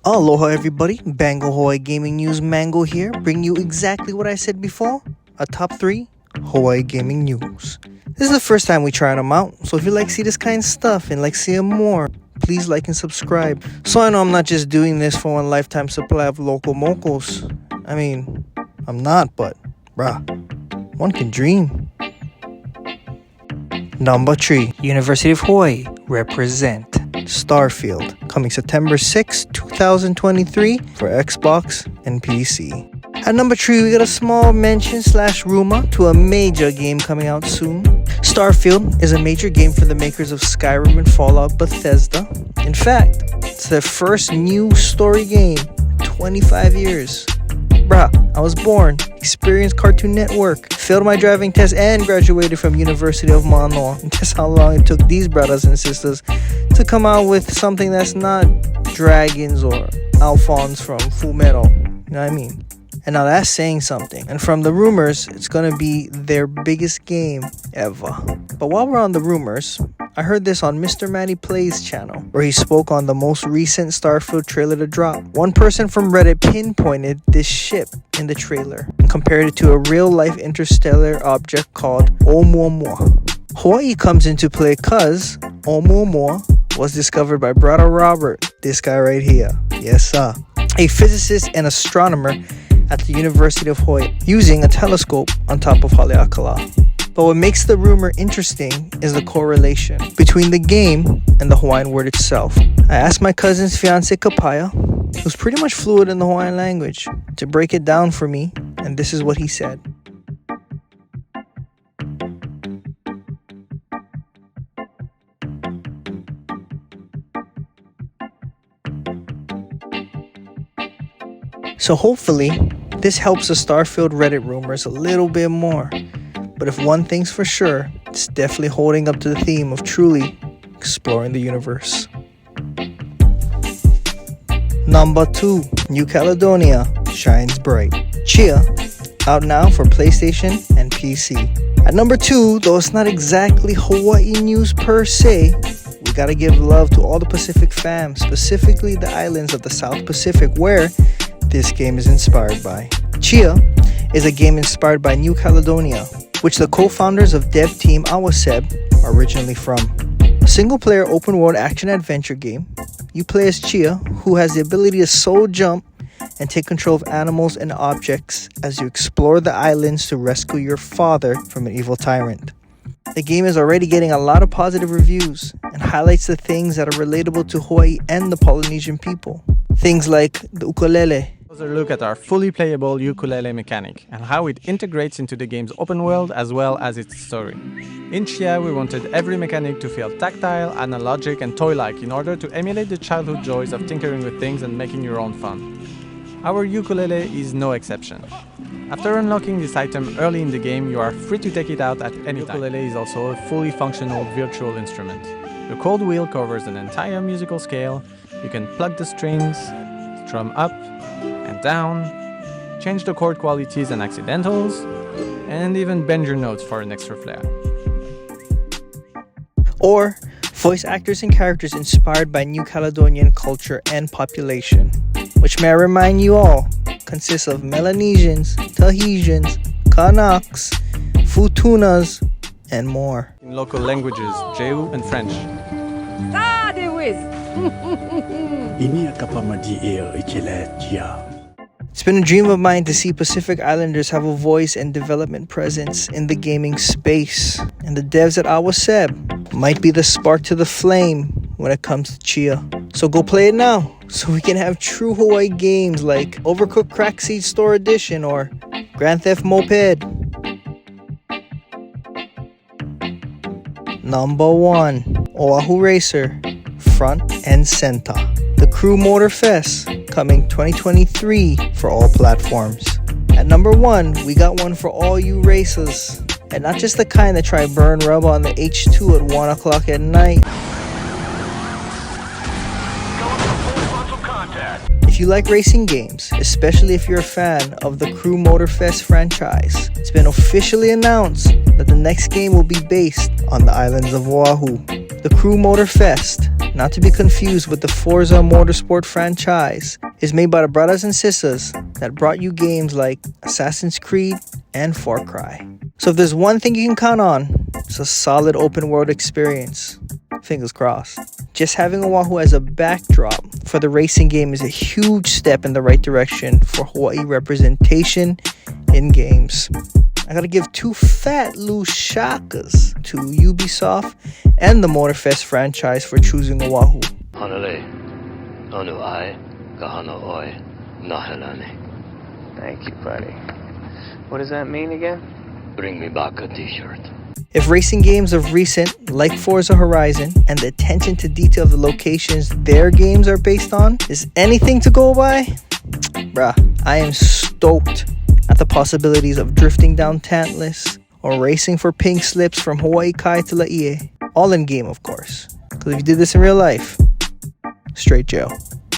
Aloha everybody, Bango Hawaii Gaming News Mango here, bringing you exactly what I said before, a top 3 Hawaii Gaming News. This is the first time we try them out, so if you like see this kind of stuff and like seeing more, please like and subscribe. So I know I'm not just doing this for one lifetime supply of local mocos. I mean, I'm not, but bruh, one can dream. Number 3, University of Hawaii represent Starfield, coming September 6, 2023 for Xbox and PC. At number 3, we got a small mention / rumor to a major game coming out soon. Starfield is a major game for the makers of Skyrim and Fallout Bethesda. In fact, it's their first new story game in 25 years. Bruh, I was born, experienced Cartoon Network, failed my driving test, and graduated from University of Manoa. And guess how long it took these brothers and sisters to come out with something that's not dragons or Alphonse from Fullmetal. You know what I mean? And now that's saying something. And from the rumors, it's gonna be their biggest game ever. But while we're on the rumors, I heard this on Mr. Matty Plays channel, where he spoke on the most recent Starfield trailer to drop. One person from Reddit pinpointed this ship in the trailer and compared it to a real-life interstellar object called Oumuamua. Hawaii comes into play cause Oumuamua was discovered by Brother Robert, this guy right here. Yes sir. A physicist and astronomer at the University of Hawaii using a telescope on top of Haleakala. But what makes the rumor interesting is the correlation between the game and the Hawaiian word itself. I asked my cousin's fiance Kapaya, who's pretty much fluent in the Hawaiian language, to break it down for me, and this is what he said. So hopefully, this helps the Starfield Reddit rumors a little bit more. But if one thing's for sure, it's definitely holding up to the theme of truly exploring the universe. Number 2, New Caledonia shines bright. Tchia, out now for PlayStation and PC. At number 2, though it's not exactly Hawaii news per se, we gotta give love to all the Pacific fam, specifically the islands of the South Pacific where this game is inspired by. Tchia is a game inspired by New Caledonia, which the co-founders of dev team awaceb are originally from. A single-player open-world action-adventure game. You play as Tchia, who has the ability to solo jump and take control of animals and objects as you explore the islands to rescue your father from an evil tyrant. The game is already getting a lot of positive reviews and highlights the things that are relatable to Hawaii and the Polynesian people. Things like the ukulele. Closer look at our fully playable ukulele mechanic and how it integrates into the game's open world as well as its story. In Tchia, we wanted every mechanic to feel tactile, analogic and toy-like in order to emulate the childhood joys of tinkering with things and making your own fun. Our ukulele is no exception. After unlocking this item early in the game, you are free to take it out at any time. Ukulele is also a fully functional virtual instrument. The cold wheel covers an entire musical scale. You can plug the strings, strum up and down, change the chord qualities and accidentals, and even bend your notes for an extra flair. Or voice actors and characters inspired by New Caledonian culture and population, which may I remind you all, consists of Melanesians, Tahitians, Kanaks, Futunas, and more. In local languages, Jeu and French. It's been a dream of mine to see Pacific Islanders have a voice and development presence in the gaming space, and the devs at awaceb might be the spark to the flame when it comes to Tchia. So go play it now, so we can have true Hawaii games like Overcooked Crackseed Store Edition or Grand Theft Moped. Number 1, Oahu Racer, front and center. The Crew Motorfest, coming 2023 for all platforms. At number 1, we got one for all you racers, and not just the kind that try burn rub on the H2 at 1 o'clock at night. If you like racing games, especially if you're a fan of the Crew Motorfest franchise, it's been officially announced that the next game will be based on the islands of Oahu. The Crew Motorfest not to be confused with the Forza Motorsport franchise, is made by the braddahs and sistahs that brought you games like Assassin's Creed and Far Cry. So if there's one thing you can count on, it's a solid open world experience. Fingers crossed. Just having Oahu as a backdrop for the racing game is a huge step in the right direction for Hawaii representation in games. I gotta give two fat loose shakas to Ubisoft and the Motorfest franchise for choosing Oahu. Thank you, buddy. What does that mean again? Bring me back a t-shirt. If racing games of recent, like Forza Horizon, and the attention to detail of the locations their games are based on is anything to go by, bruh, I am stoked at the possibilities of drifting down Tantalus or racing for pink slips from Hawaii Kai to Laie. All in game, of course. Because if you did this in real life, straight jail.